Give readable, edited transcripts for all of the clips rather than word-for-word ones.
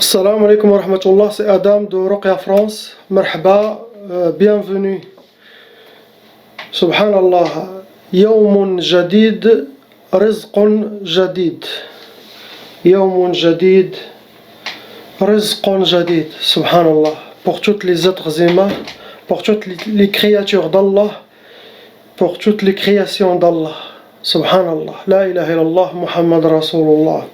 Salam alaikum wa rahmatullah, c'est Adam de Ruqya France. Marhaba, bienvenue. Subhanallah. Yawmun jadid, rizqun jadid. Yawmun jadid, rizqun jadid. Subhanallah. Pour toutes les êtres humains, pour toutes les créatures d'Allah, pour toutes les créations d'Allah. Subhanallah. La ilaha illallah, Muhammad Rasulullah.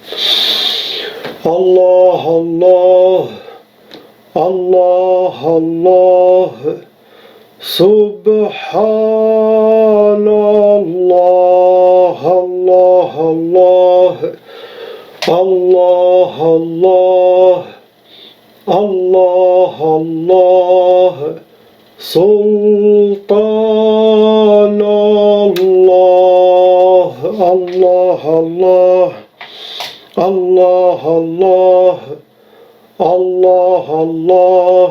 Allah, Allah, Allah, Allah, Subhanallah, Allah, Allah, Allah, Allah, Allah, Allah, Sultan Allah, Allah, Allah. Allah, Allah, Allah, Allah,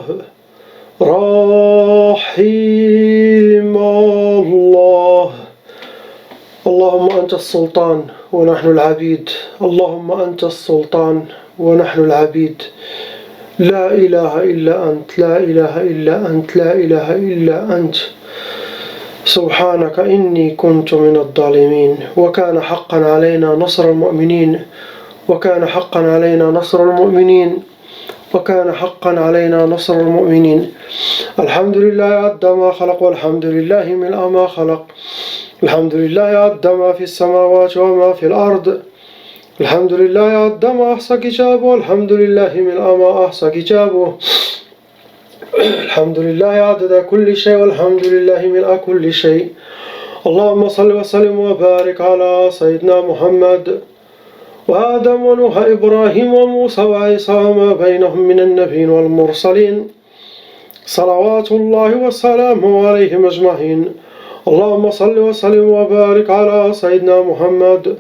Rahim Allah. اللهم أنت السلطان ونحن العبيد. اللهم أنت السلطان ونحن العبيد. لا إله إلا أنت، لا إله إلا أنت، لا إله إلا أنت. سبحانك إني كنت من الظالمين. وكان حقا علينا نصر المؤمنين. وكان حقا علينا نصر المؤمنين. وكان حقا علينا نصر المؤمنين. الحمد لله عد ما خلق والحمد لله ملء ما خلق. الحمد لله عد ما في السماوات وما في الأرض. الحمد لله عد ما أحصى كتابه والحمد لله ملء ما أحصى كتابه. الحمد لله عدد كل شيء والحمد لله ملء كل شيء. اللهم صل وسلم وبارك على سيدنا محمد وآدم ونوح إبراهيم وموسى وعيسى وما بينهم من النبيين والمرسلين صلوات الله وسلامه عليهم أجمعين. اللهم صل وسلم وبارك على سيدنا محمد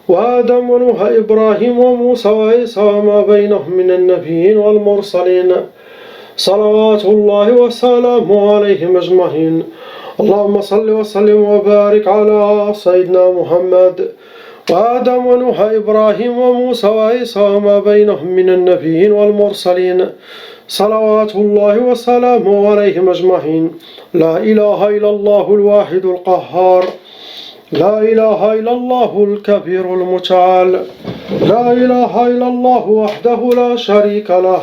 وآدم ونوح إبراهيم وموسى وعيسى وما بينهم من النبيين والمرسلين صلوات الله وسلامه عليهم أجمعين. اللهم صل وسلم وبارك على سيدنا محمد وآدم ونوح إبراهيم وموسى وعيسى وما بينهم من النبيين والمرسلين صلوات الله وسلامه عليهم أجمعين. لا إله إلا الله الواحد القهار. لا إله إلا الله الكبير المتعال. لا إله إلا الله وحده لا شريك له.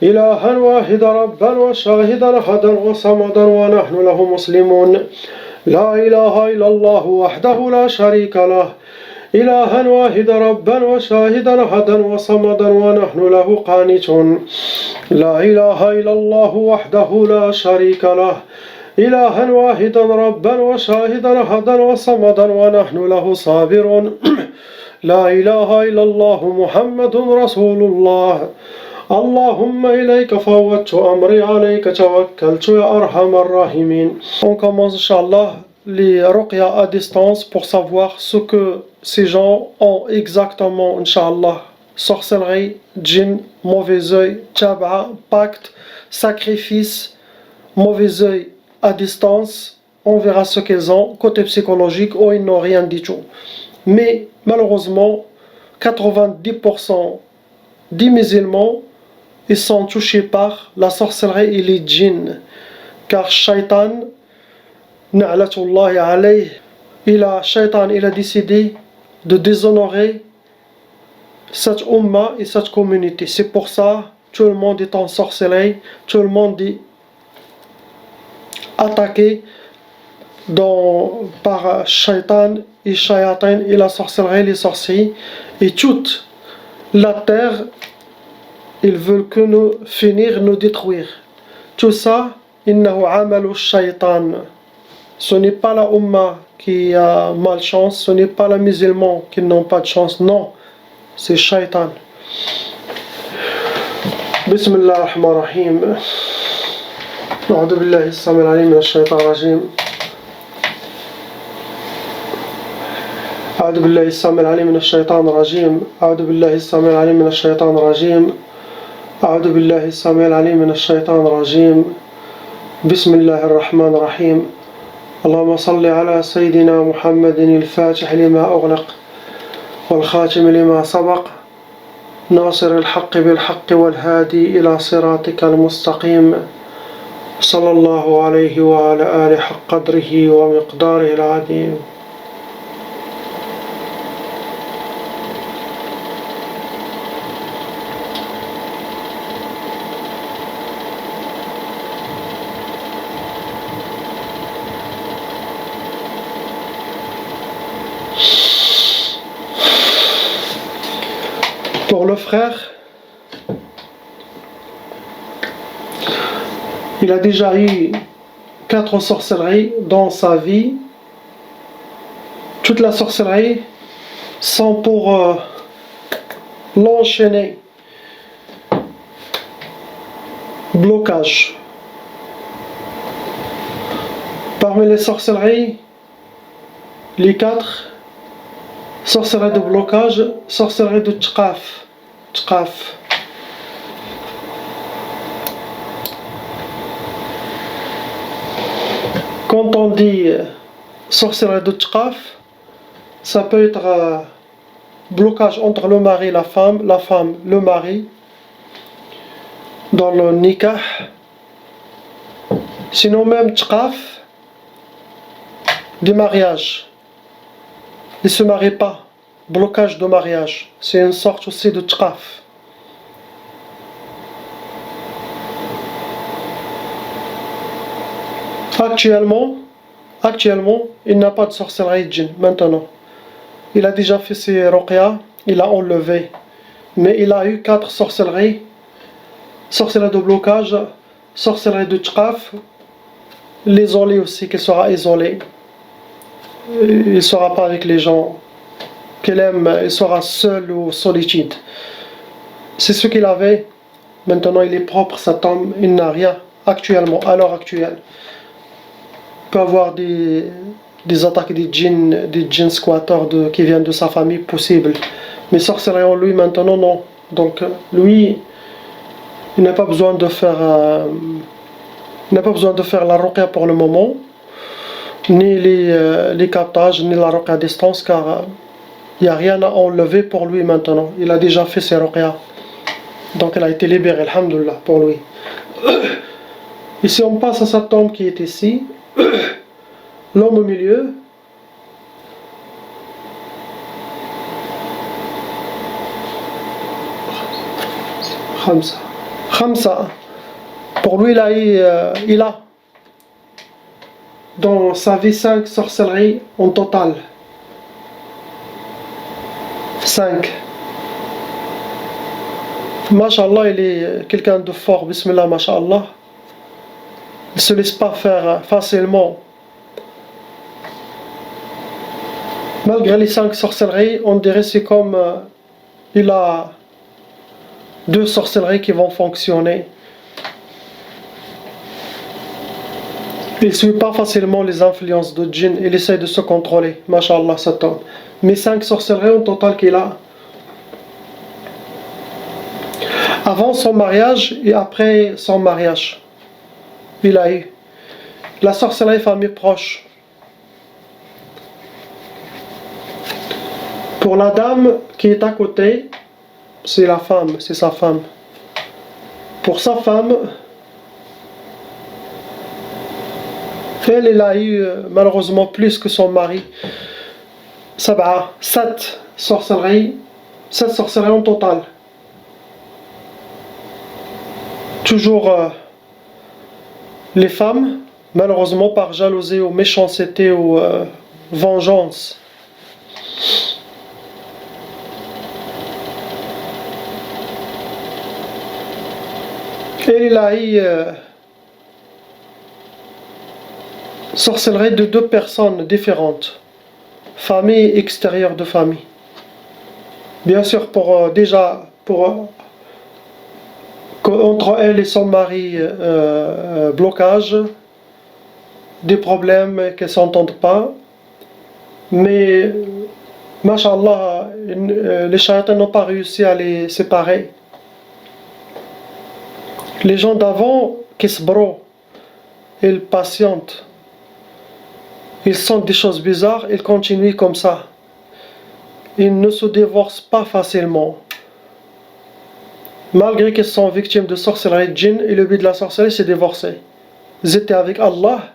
إلها واحدا ربا وشاهدا أحدا وصمدا ونحن له مسلمون. لا إله إلا الله وحده لا شريك له. إلها واحدا ربا وشاهدا أحدا وصمدا ونحن له قانتون. لا إله إلا الله وحده لا شريك له. إلها واحدا ربا وشاهدا أحدا وصمدا ونحن له صابرون. لا إله إلا الله محمد رسول الله. اللهم إليك فوضت أمري عليك توكلت يا أرحم الراحمين. On commence Inch'Allah les ruqya à distance pour savoir ce que ces gens ont exactement, Inch'Allah. Sorcellerie, djinn, mauvais œil, tab'a, pacte, sacrifice, mauvais œil à distance. On verra ce qu'ils ont côté psychologique ou ils n'ont rien du tout. Mais malheureusement, 90% des musulmans ils sont touchés par la sorcellerie et les djinns. Car Shaitan, na'latullahi alayh, Shaitan il a décidé de déshonorer cette umma et cette communauté. C'est pour ça tout le monde est en sorcellerie, tout le monde est attaqué par Shaitan et Shayatin et la sorcellerie, les sorciers et toute la terre. Ils veulent que nous finir, nous détruire. Tout ça, innahu amalu shaitan. Ce n'est pas la umma qui a malchance, ce n'est pas les musulmans qui n'ont pas de chance, non, c'est shaitan. Bismillah ar-Rahman ar-Rahim. A'udhu billahi as-samil alim min ash-shaytan ar-rajim. أعوذ بالله السميع العليم من الشيطان الرجيم. أعوذ بالله السميع العليم من الشيطان الرجيم. أعوذ بالله السميع العليم من الشيطان الرجيم. بسم الله الرحمن الرحيم. اللهم صل على سيدنا محمد الفاتح لما أغلق والخاتم لما سبق ناصر الحق بالحق والهادي إلى صراطك المستقيم صلى الله عليه وعلى آله حق قدره ومقداره العظيم. Pour le frère, il a déjà eu 4 sorcelleries dans sa vie. Toute la sorcellerie sont pour l'enchaîner. Blocage. Parmi les sorcelleries, les 4, sorcellerie de blocage, sorcellerie de tchkaf. Quand on dit sorcellerie de tchkaf, ça peut être blocage entre le mari et la femme, le mari, dans le nikah. Sinon même tchkaf, des mariages. Ils ne se marient pas. Blocage de mariage. C'est une sorte aussi de tchkaf. Actuellement, il n'a pas de sorcellerie djinn, maintenant. Il a déjà fait ses ruqya, il a enlevé. Mais il a eu 4 sorcelleries. Sorcellerie de blocage, sorcellerie de tchkaf, l'isoler aussi, qu'il sera isolé. Il ne sera pas avec les gens qu'il aime, il sera seul ou solitude. C'est ce qu'il avait. Maintenant il est propre, cet homme, il n'a rien actuellement, à l'heure actuelle. Il peut avoir des attaques des djinns squatteurs qui viennent de sa famille, possible. Mais sorcellerie en lui maintenant, non. Donc lui, il n'a pas besoin de faire la ruqya pour le moment, ni les captages, ni la ruqya à distance, car il n'y a rien à enlever pour lui maintenant. Il a déjà fait ses ruqya. Donc il a été libéré, alhamdoulilah, pour lui. Ici on passe à cet homme qui est ici. L'homme au milieu. Khamsa. Pour lui, il a dans sa vie 5 sorcelleries en total. 5. Masha'Allah, il est quelqu'un de fort, bismillah, masha'Allah. Il ne se laisse pas faire facilement. Malgré les 5 sorcelleries, on dirait c'est comme il a 2 sorcelleries qui vont fonctionner. Il ne suit pas facilement les influences de djinn, il essaie de se contrôler, masha'Allah, cet homme. Mais 5 sorcelleries en total qu'il a. Avant son mariage et après son mariage, il a eu la sorcellerie famille proche. Pour la dame qui est à côté, c'est la femme, c'est sa femme. Pour sa femme, elle a eu malheureusement plus que son mari. 7 sorcelleries en total. Toujours les femmes, malheureusement par jalousie ou méchanceté ou vengeance. Et il a eu sorcellerie de 2 personnes différentes, famille et extérieure de famille. Bien sûr, entre elle et son mari, blocage, des problèmes qu'elles ne s'entendent pas. Mais, masha'Allah, les shaytans n'ont pas réussi à les séparer. Les gens d'avant, qui se bro, ils patientent. Ils sentent des choses bizarres, ils continuent comme ça. Ils ne se divorcent pas facilement. malgré qu'ils sont victimes de sorcellerie de djinn, et le but de la sorcellerie c'est divorcer. Ils étaient avec Allah,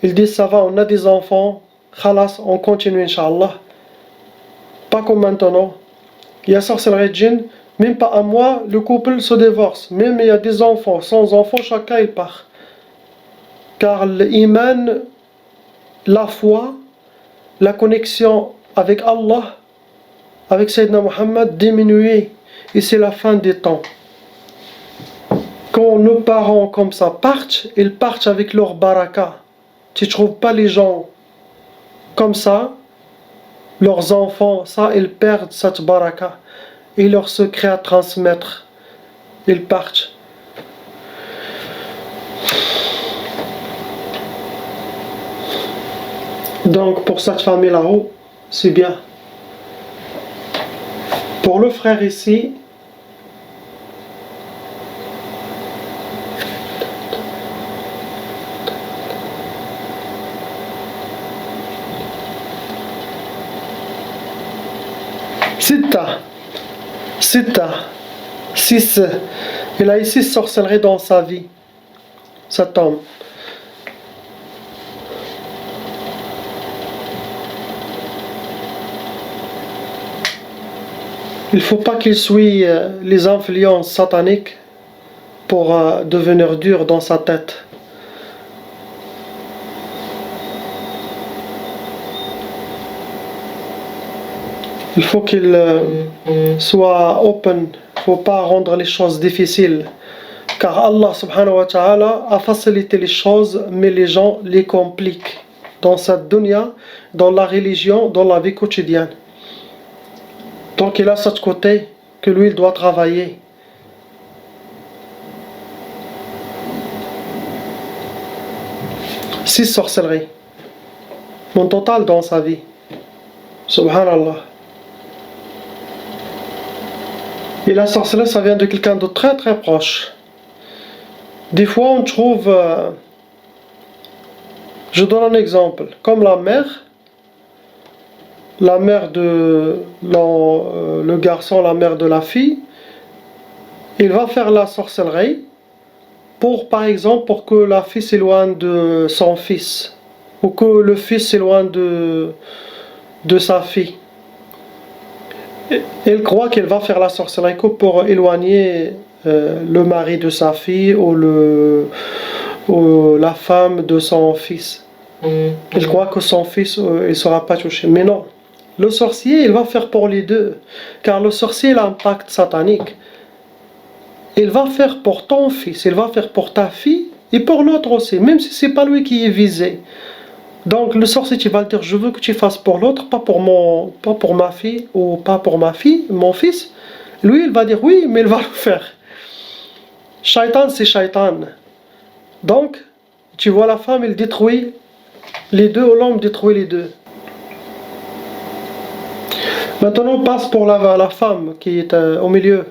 ils disent ça va, on a des enfants, khalas, on continue Inch'Allah. Pas comme maintenant. Il y a sorcellerie de djinn, même pas un mois, le couple se divorce. Même il y a des enfants, sans enfants, chacun il part. Car l'iman, la foi, la connexion avec Allah, avec Sayyidina Muhammad, diminué. Et c'est la fin des temps. Quand nos parents comme ça partent, ils partent avec leur baraka. Tu ne trouves pas les gens comme ça, leurs enfants, ça, ils perdent cette baraka. Et leur secret à transmettre, ils partent. Donc pour cette famille là-haut, c'est bien. Pour le frère ici, six. Il a ici sorcellerie dans sa vie, cet homme. Il ne faut pas qu'il suive les influences sataniques pour devenir dur dans sa tête. Il faut qu'il soit open. Il ne faut pas rendre les choses difficiles. Car Allah subhanahu wa ta'ala a facilité les choses, mais les gens les compliquent. Dans cette dunya, dans la religion, dans la vie quotidienne. Donc il a ce côté que lui il doit travailler. Six sorcelleries. Mon total dans sa vie. Subhanallah. Et la sorcellerie, ça vient de quelqu'un de très très proche. Des fois, on trouve... je donne un exemple. Comme la mère de le garçon, la mère de la fille, il va faire la sorcellerie pour, par exemple, pour que la fille s'éloigne de son fils. Ou que le fils s'éloigne de sa fille. Elle croit qu'elle va faire la sorcellerie pour éloigner le mari de sa fille ou la femme de son fils. Elle croit que son fils ne sera pas touché. Mais non, le sorcier il va faire pour les deux. Car le sorcier il a un pacte satanique. Il va faire pour ton fils, il va faire pour ta fille et pour l'autre aussi, même si ce n'est pas lui qui est visé. Donc le sorcier tu vas le dire je veux que tu fasses pour l'autre, pas pour ma fille ou pas pour ma fille, mon fils. Lui il va dire oui mais il va le faire. Shaitan c'est Shaitan. Donc tu vois la femme il détruit les deux ou l'homme détruit les deux. Maintenant on passe pour la femme qui est au milieu.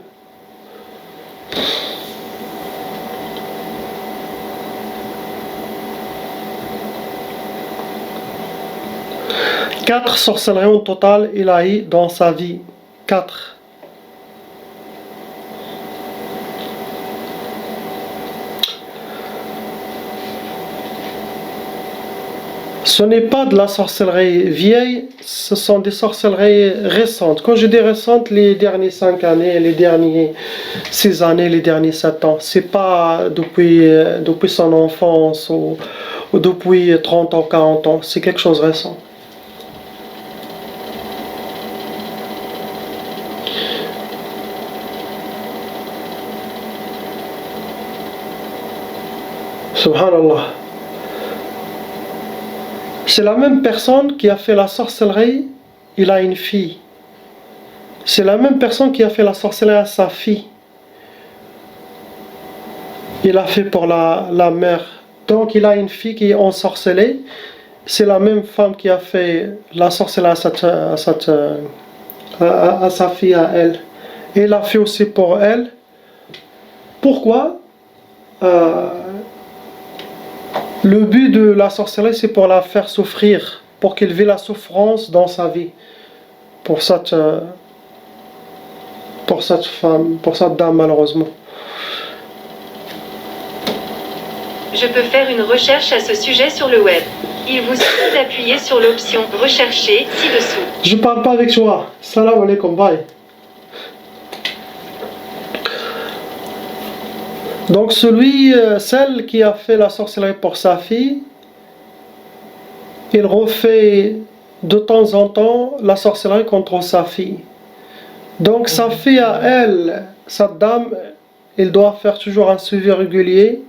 Quatre sorcelleries au total il a eu dans sa vie. 4. Ce n'est pas de la sorcellerie vieille, ce sont des sorcelleries récentes. Quand je dis récentes, les dernières 5 années, les dernières 6 années, les derniers 7 ans. C'est pas depuis son enfance ou depuis 30 ans, 40 ans. C'est quelque chose de récent. Subhanallah. C'est la même personne qui a fait la sorcellerie, il a une fille. C'est la même personne qui a fait la sorcellerie à sa fille. Il a fait pour la mère. Donc il a une fille qui est ensorcelée. C'est la même femme qui a fait la sorcellerie à sa fille, à elle. Et il a fait aussi pour elle. Pourquoi le but de la sorcellerie, c'est pour la faire souffrir, pour qu'elle vive la souffrance dans sa vie. Pour cette pour cette femme, pour cette dame malheureusement. Je peux faire une recherche à ce sujet sur le web. Il vous suffit d'appuyer sur l'option « Rechercher » ci-dessous. Je parle pas avec toi. Salam alaikum, bye. Donc celle qui a fait la sorcellerie pour sa fille, il refait de temps en temps la sorcellerie contre sa fille. Donc sa fille à elle, cette dame, il doit faire toujours un suivi régulier,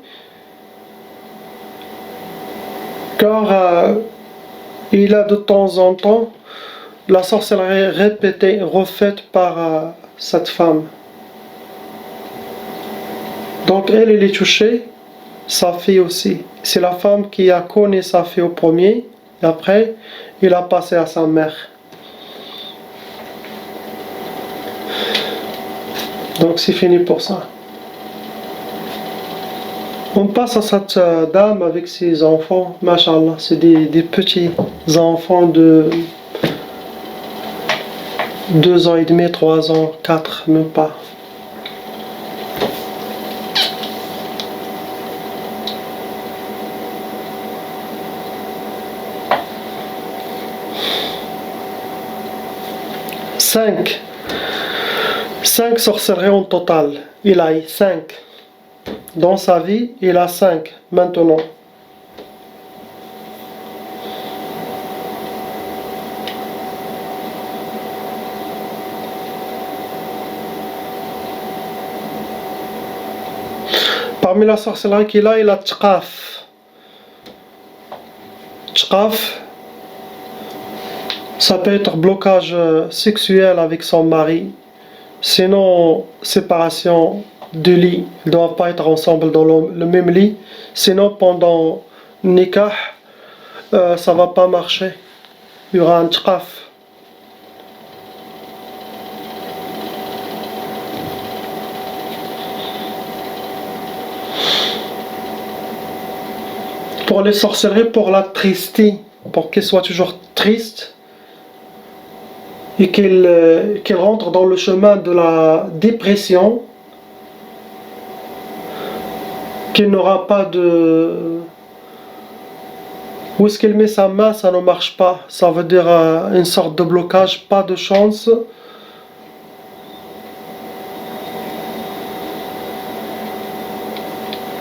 car il a de temps en temps la sorcellerie répétée, refaite par cette femme. Donc elle est touchée, sa fille aussi. C'est la femme qui a connu sa fille au premier, et après il a passé à sa mère. Donc c'est fini pour ça. On passe à cette dame avec ses enfants, machallah, c'est des petits enfants de 2 ans et demi, 3 ans, 4, même pas. Cinq sorcelleries en total. Il a eu 5. Dans sa vie, il a 5 maintenant. Parmi la sorcellerie qu'il a, il a Tchqaf. Tchqaf, ça peut être blocage sexuel avec son mari. Sinon, séparation de lit. Ils ne doivent pas être ensemble dans le même lit. Sinon, pendant nikah, ça ne va pas marcher. Il y aura un tchqaf. Pour les sorcelleries, pour la tristie, pour qu'il soit toujours triste et qu'il rentre dans le chemin de la dépression, qu'il n'aura pas de... Où est-ce qu'il met sa main, ça ne marche pas. Ça veut dire une sorte de blocage, pas de chance.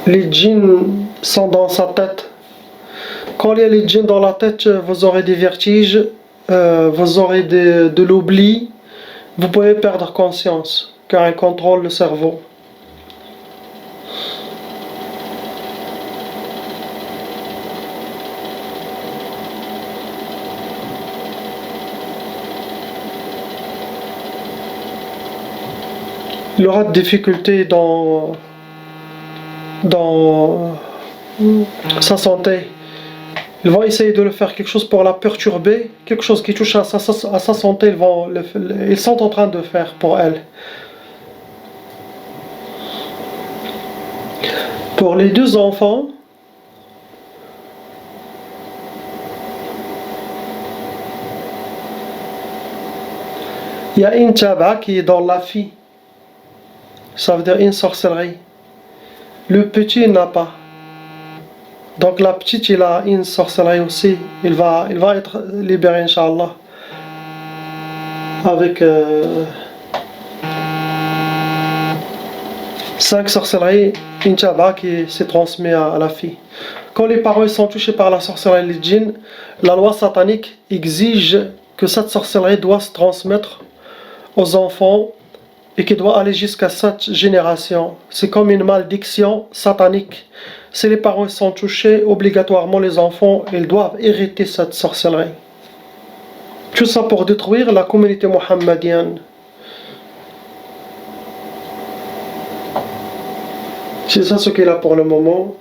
Les djinns sont dans sa tête. Quand il y a les djinns dans la tête, vous aurez des vertiges, vous aurez de l'oubli, vous pouvez perdre conscience, car ils contrôlent le cerveau. Il aura des difficultés dans sa santé. Ils vont essayer de le faire quelque chose pour la perturber, quelque chose qui touche à sa santé, ils sont en train de faire pour elle. Pour les 2 enfants, il y a une taba qui est dans la fille. Ça veut dire une sorcellerie. Le petit n'a pas. Donc la petite, il a une sorcellerie aussi. Il va être libéré, Inch'Allah. Avec 5 sorcelleries, une tchaba qui s'est transmise à la fille. Quand les parents sont touchés par la sorcellerie les djinns, la loi satanique exige que cette sorcellerie doit se transmettre aux enfants et qui doit aller jusqu'à 7 générations. C'est comme une malédiction satanique. Si les parents sont touchés, obligatoirement les enfants, ils doivent hériter cette sorcellerie. Tout ça pour détruire la communauté mohammedienne. C'est ça ce qu'il a pour le moment.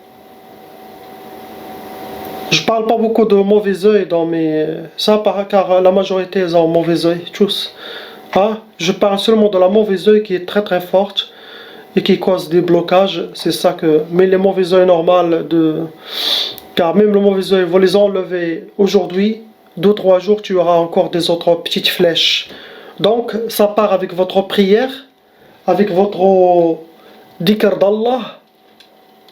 Je parle pas beaucoup de mauvais œil dans mes... Ça, car la majorité ils ont mauvais œil, tous. Je parle seulement de la mauvaise œil qui est très très forte et qui cause des blocages, c'est ça que... Mais les mauvais œil normales car même le mauvais œil, vous les enlevez aujourd'hui, 2-3 jours, tu auras encore des autres petites flèches. Donc, ça part avec votre prière avec votre dhikr d'Allah,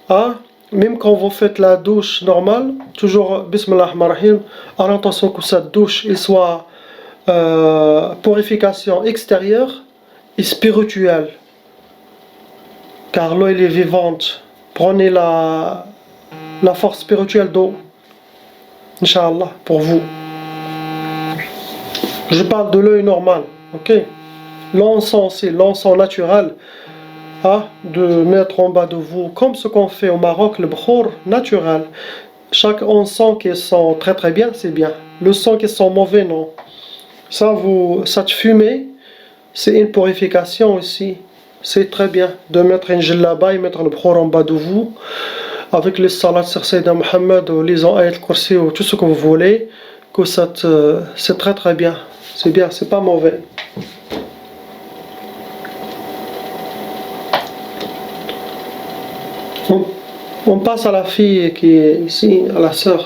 hein, même quand vous faites la douche normale, toujours Bismillah ar-Rahman ar-Rahim, à l'intention que cette douche il soit purification extérieure et spirituelle, car l'eau elle est vivante. Prenez la force spirituelle d'eau, Inch'Allah, pour vous. Je parle de l'œil normal, ok? L'encens, c'est l'encens naturel, hein, de mettre en bas de vous, comme ce qu'on fait au Maroc, le bkhour naturel. Chaque encens qui sent très très bien, c'est bien. Le sang qui sent mauvais, non. Cette fumée, c'est une purification aussi. C'est très bien de mettre une djellaba et mettre le bkhour en bas de vous, avec les salats sur Sayyidina Muhammad, ou lisant Ayat al-Kursi, ou tout ce que vous voulez, que c'est très très bien. C'est bien, c'est pas mauvais. On passe à la fille qui est ici, à la sœur.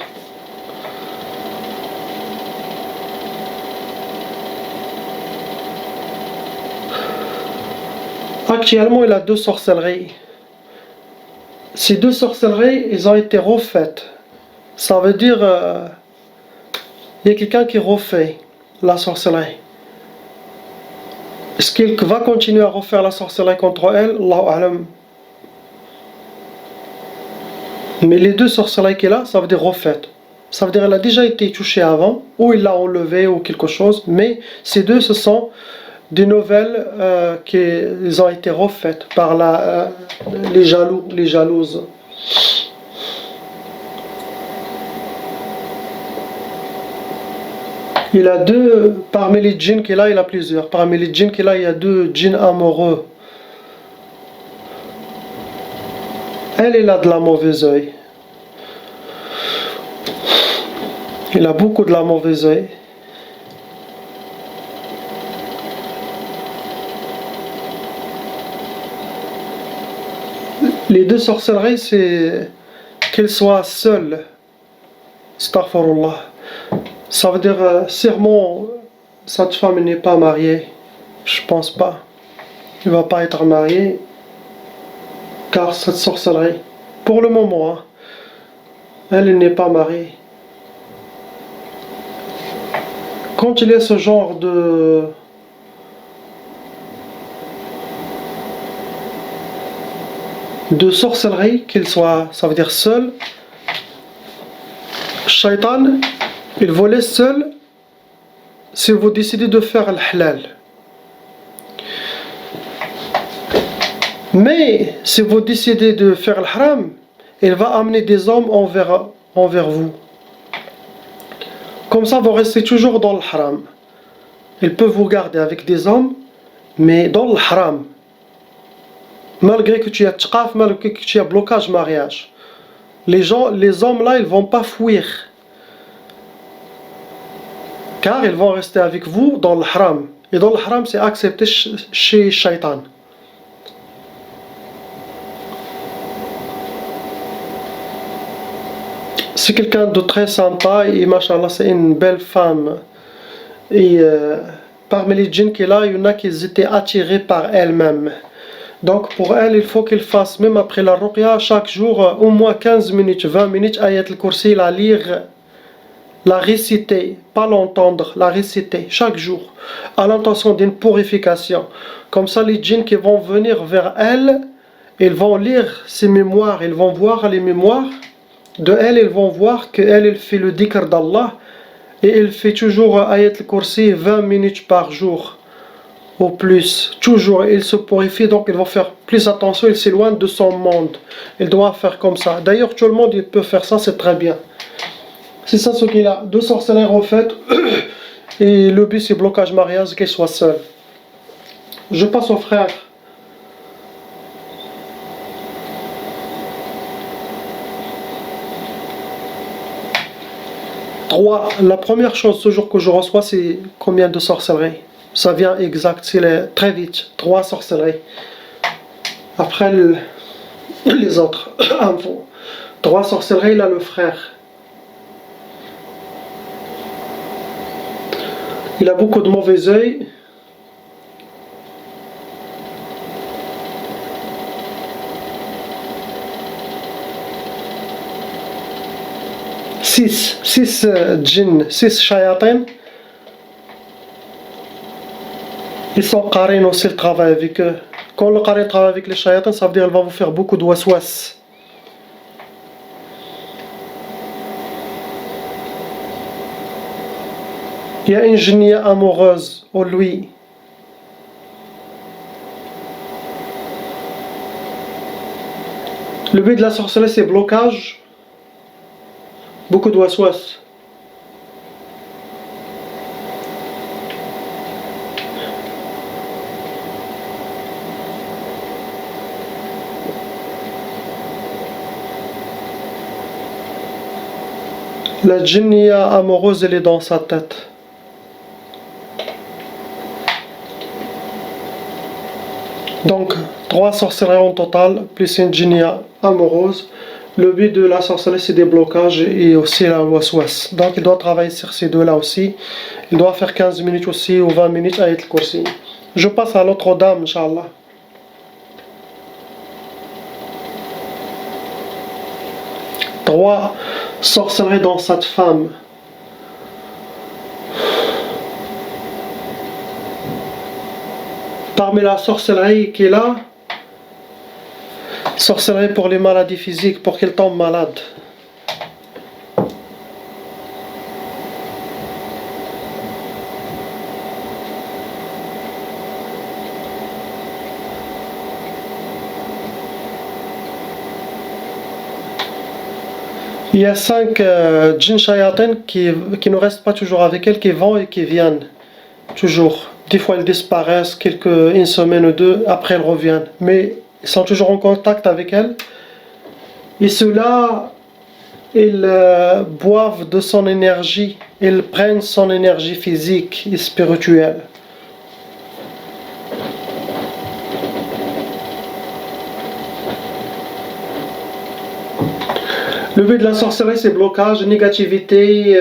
Actuellement, il a 2 sorcelleries. Ces 2 sorcelleries, ils ont été refaites. Ça veut dire, il y a quelqu'un qui refait la sorcellerie. Est-ce qu'il va continuer à refaire la sorcellerie contre elle? Allahu a'lam. Mais les 2 sorcelleries qu'il a, ça veut dire refaites. Ça veut dire qu'elle a déjà été touchée avant, ou il l'a enlevée, ou quelque chose. Mais ces 2, ce sont des nouvelles qui ont été refaites par les jalouses. Il a 2, parmi les djinns qu'il a, il a plusieurs. Parmi les djinns qu'il a, il y a 2 djinns amoureux. Elle a de la mauvaise œil. Il a beaucoup de la mauvaise œil. Les 2 sorcelleries, c'est qu'elle soit seule. Astaghfirullah. Ça veut dire, sûrement, cette femme n'est pas mariée. Je pense pas. Il va pas être marié. Car cette sorcellerie, pour le moment, hein, elle n'est pas mariée. Quand il y a ce genre de sorcellerie, qu'il soit, ça veut dire seul, Shaitan, il vous laisse seul si vous décidez de faire le halal. Mais si vous décidez de faire le haram, il va amener des hommes envers vous. Comme ça, vous restez toujours dans le haram. Il peut vous garder avec des hommes, mais dans le haram. Malgré que tu as tqaf, malgré que tu as blocage mariage. Les hommes là, ils vont pas fuir. Car ils vont rester avec vous dans le haram. Et dans le haram, c'est accepté chez Shaitan. C'est quelqu'un de très sympa et machallah, c'est une belle femme. Et parmi les djinns qu'il a, il y en a qui étaient attirés par elle-même. Donc pour elle, il faut qu'elle fasse, même après la ruqya, chaque jour, au moins 15 minutes, 20 minutes, Ayat al-Kursi, la lire, la réciter, pas l'entendre, la réciter, chaque jour, à l'intention d'une purification. Comme ça, les djinns qui vont venir vers elle, ils vont lire ses mémoires, ils vont voir les mémoires de elle, ils vont voir qu'elle, elle fait le dhikr d'Allah, et elle fait toujours Ayat al-Kursi 20 minutes par jour. Au plus, toujours il se purifie, donc il va faire plus attention, il s'éloigne de son monde. Il doit faire comme ça. D'ailleurs, tout le monde il peut faire ça, c'est très bien. C'est ça ce qu'il a. 2 sorcelleries en fait, et le but c'est blocage mariage, qu'elle soit seule. Je passe au frère. La première chose ce jour que je reçois, c'est combien de sorcelleries. Ça vient exact, c'est très vite. 3 sorcelleries. Après les autres. 3 sorcelleries, là le frère. Il a beaucoup de mauvais œil. 6 djinns, 6 shayatin. Ils sont qarins aussi, le travail avec eux. Quand le qarin travaille avec les shayatins, ça veut dire qu'il va vous faire beaucoup de waswas. Il y a une jinnia amoureuse en lui. Le but de la sorcellerie, c'est blocage. Beaucoup de waswas. La jinnia amoureuse, elle est dans sa tête. Donc, 3 sorcelleries en total, plus une jinnia amoureuse. Le but de la sorcellerie, c'est des blocages et aussi la waswas. Donc, il doit travailler sur ces deux-là aussi. Il doit faire 15 minutes aussi ou 20 minutes à être kursi. Je passe à l'autre dame, Inch'Allah. Trois sorcelleries dans cette femme. Parmi la sorcellerie qui est là, sorcellerie pour les maladies physiques, pour qu'elle tombe malade. Il y a 5 djinns shayatin qui ne restent pas toujours avec elle, qui vont et qui viennent. Toujours. Des fois, ils disparaissent une semaine ou deux, après ils reviennent. Mais ils sont toujours en contact avec elle. Et ceux-là, ils boivent de son énergie, ils prennent son énergie physique et spirituelle. Le but de la sorcellerie, c'est blocage, négativité,